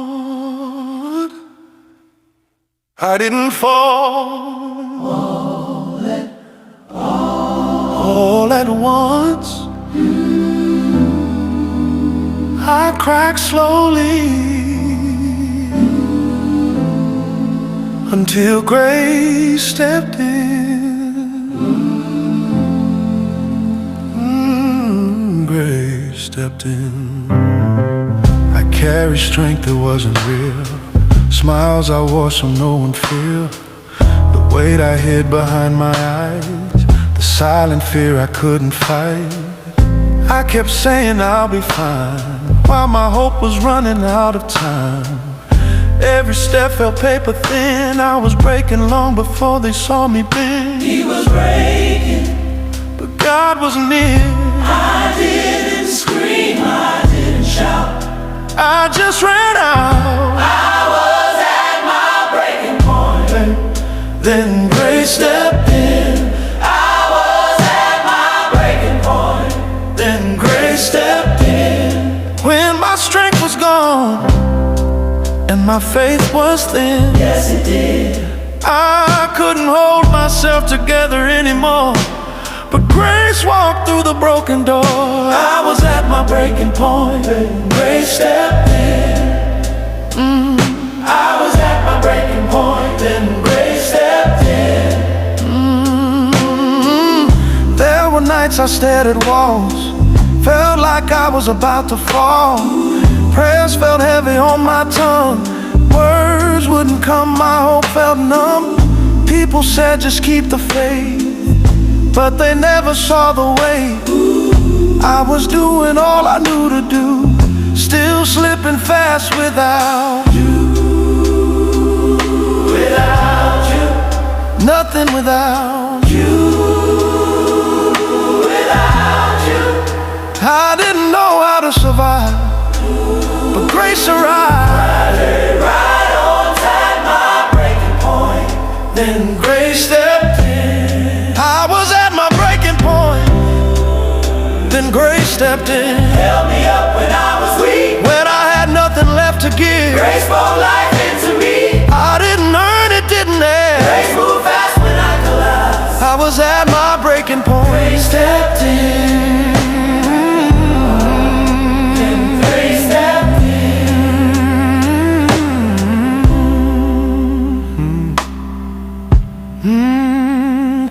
Lord, I didn't fall all at once. I cracked slowly until grace stepped in. Grace stepped in. I carried strength that wasn't real, smiles I wore so no one feel, the weight I hid behind my eyes, the silent fear I couldn't fight. I kept saying I'll be fine, while my hope was running out of time. Every step felt paper thin, I was breaking long before they saw me bend. He was breaking, but God was near. I didn't scream, I didn't shout, I just ran out. I was at my breaking point. Then grace stepped in. I was at my breaking point. Then grace stepped in. When my strength was gone and my faith was thin, Yes, it did. I couldn't hold myself together anymore, but grace walked through the broken door. I was at my breaking point. Grace stepped in. I was at my breaking point. Then grace stepped in. There were nights I stared at walls, felt like I was about to fall. Prayers felt heavy on my tongue, words wouldn't come, my hope felt numb. People said just keep the faith, but they never saw the way. I was doing all I knew to do, still slipping fast without you. Without you, Nothing without you. without you, I didn't know how to survive, but grace arrived. right on time, my breaking point. Then grace stepped in. I was at my breaking point. Then grace stepped in. Held me up when I was weak. When I had nothing left to give, Grace spoke life into me. I didn't earn it, didn't Grace ask. moved fast when I collapsed. I was at my breaking point. Grace stepped in. Grace stepped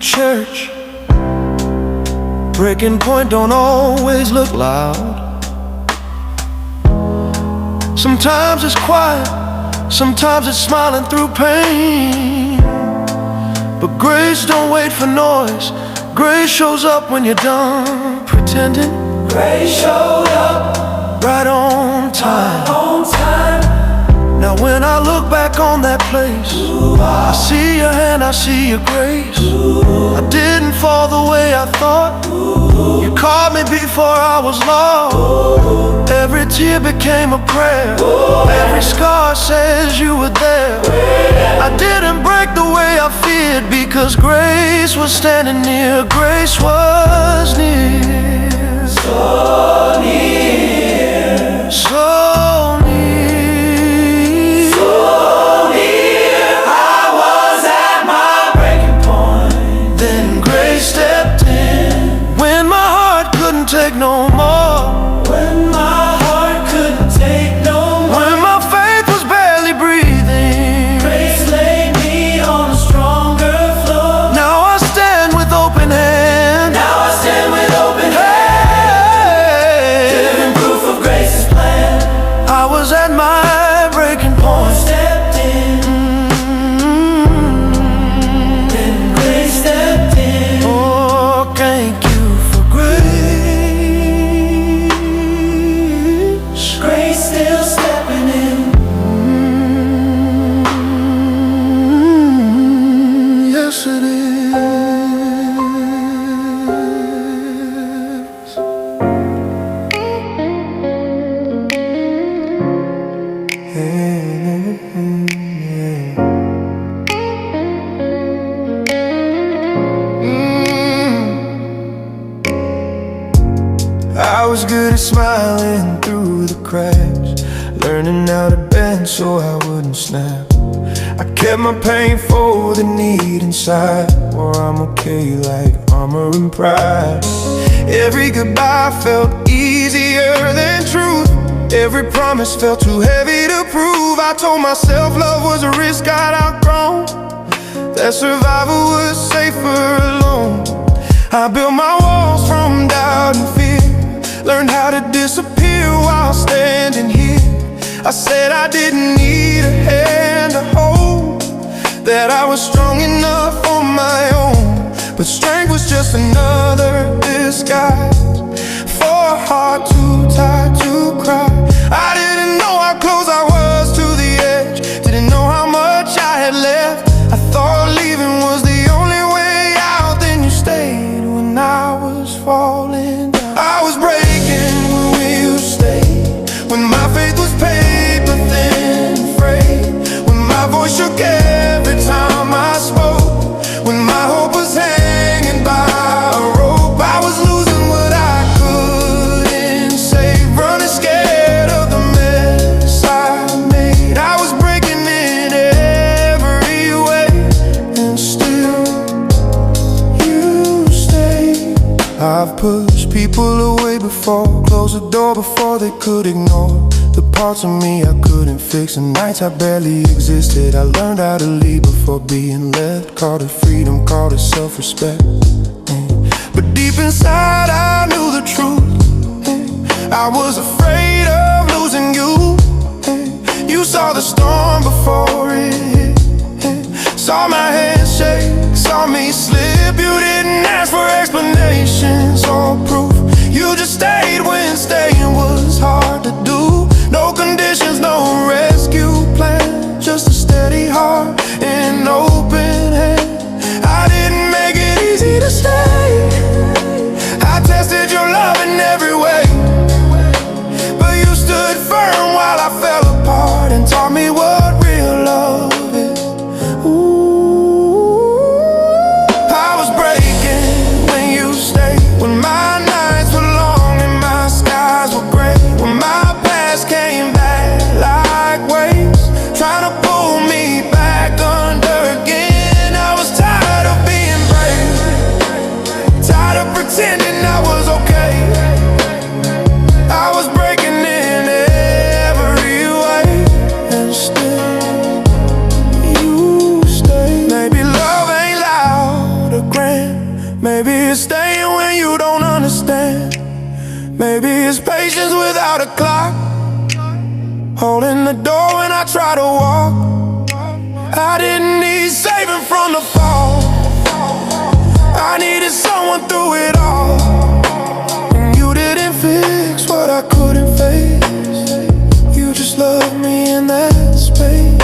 Church, breaking point don't always look loud. Sometimes it's quiet, sometimes it's smiling through pain. But grace don't wait for noise, grace shows up when you're done pretending. Grace showed up Right on time. on time. Now when I look back on that place, I see your hand, I see your grace. I didn't fall the way I thought. You caught me before I was lost. Every tear became a prayer. Every scar says you were there. I didn't break the way I feared, because grace was standing near. Grace was near. So near, So near. so near. I was at my breaking point. Then grace stepped in. When my heart couldn't take no more, When my heart couldn't take no more. when my faith was barely breathing, Grace laid me on a stronger floor. now I stand with open hands. Now I stand with open hands. Hey, Living proof learning how to bend so I wouldn't snap. I kept my pain for the need inside, or I'm okay like armor and pride. Every goodbye felt easier than truth. Every promise felt too heavy to prove. I told myself love was a risk I'd outgrown, that survival was safer alone. I built my walls from doubt and fear, learned how to disappear while standing here. I said I didn't need a hand to hold, that I was strong enough on my own. But strength was just another disguise for a heart too tired to cry. I didn't know how close I was to the edge, didn't know how much I had left. I thought leaving was the only way out, then you stayed when I was falling down. I was breaking when you stayed, when my faith was paper thin and frayed, when my voice shook every time I spoke, when my hope was hanging by a rope. I was losing what I couldn't save, running scared of the mess I made. I was breaking in every way, and still you stayed. I've pushed people away before, closed the door before they could ignore the parts of me I couldn't fix, and nights I barely existed. I learned how to leave before being left, called it freedom, called it self-respect. But deep inside I knew the truth. I was afraid of losing you. You saw the storm before it hit, saw my hands shake, saw me slip. You didn't ask for explanations or proof, you just stayed when staying was hard to do. No conditions, no rescue plan, just a steady heart and open hand. I didn't make it easy to stay, I tested your love in every way, but you stood firm while I fell apart and taught me what real love is. Ooh, I was breaking when you stayed, when my nights were long and my skies were gray, when my past came back like waves, trying to pull me back under again. I was tired of being brave, tired of pretending I was okay. I was breaking in every way, and still you stay. Maybe love ain't loud or grand, maybe it's staying when you don't understand. Maybe it's patience without a clock, holding the door when I try to walk. I didn't need saving from the fall, I needed someone through it all. And you didn't fix what I couldn't face, you just loved me in that space.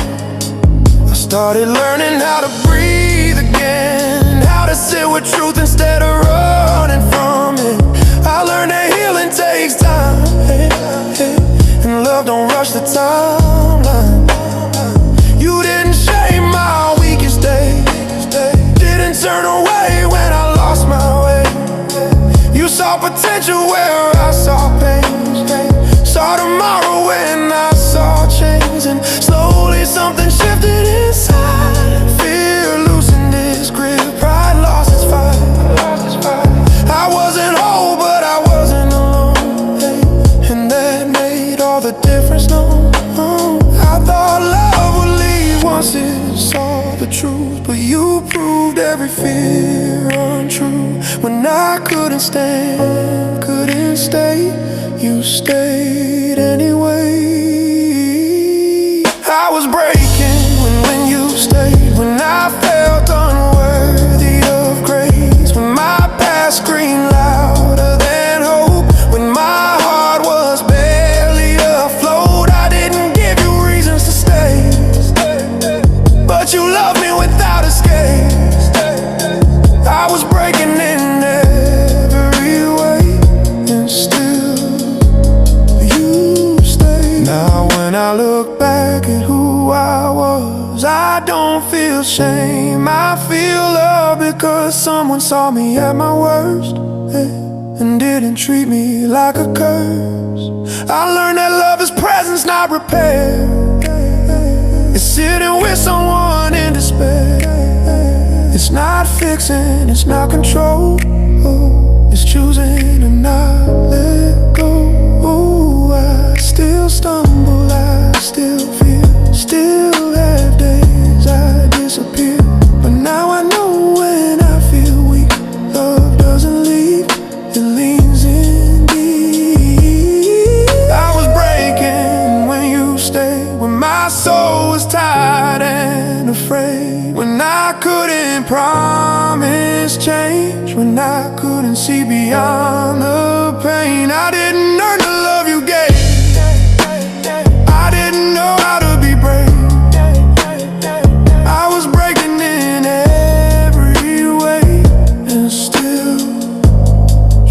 I started learning how to breathe again, how to sit with truth instead of running from it. I learned that healing takes time, and love don't rush the timeline. You didn't shame my weakest days, didn't turn away when I lost my way. You saw potential where I saw pain, saw tomorrow when I saw change. And slowly something shifted inside, fear loosened its grip, pride lost its fight. I wasn't whole, but I wasn't alone, and that made all the difference known. I thought love would leave once it saw the truth, but you proved every fear untrue. When I couldn't stand, couldn't stay, you stayed anyway. I was breaking when you stayed, when I felt unworthy of grace, when my past screamed louder than hope, when my heart was barely afloat. I didn't give you reasons to stay, but you loved me without escape. I was breaking in every way, and still you stayed. Now when I look back at who I was, I don't feel shame, I feel love, because someone saw me at my worst, and didn't treat me like a curse. I learned that love is presence, not repair. It's sitting with someone in despair. It's not fixing, it's not control. It's choosing to not let go. I still stumble, I still feel, still have days I disappear. But now I know when I feel weak, love doesn't leave, it leans in deep. I was breaking when you stayed, when my soul was tired and afraid, when I couldn't promise change, when I couldn't see beyond the pain. I didn't earn the love you gave, I didn't know how to be brave. I was breaking in every way, and still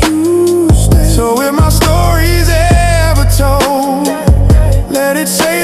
you stay. So if my story's ever told, let it say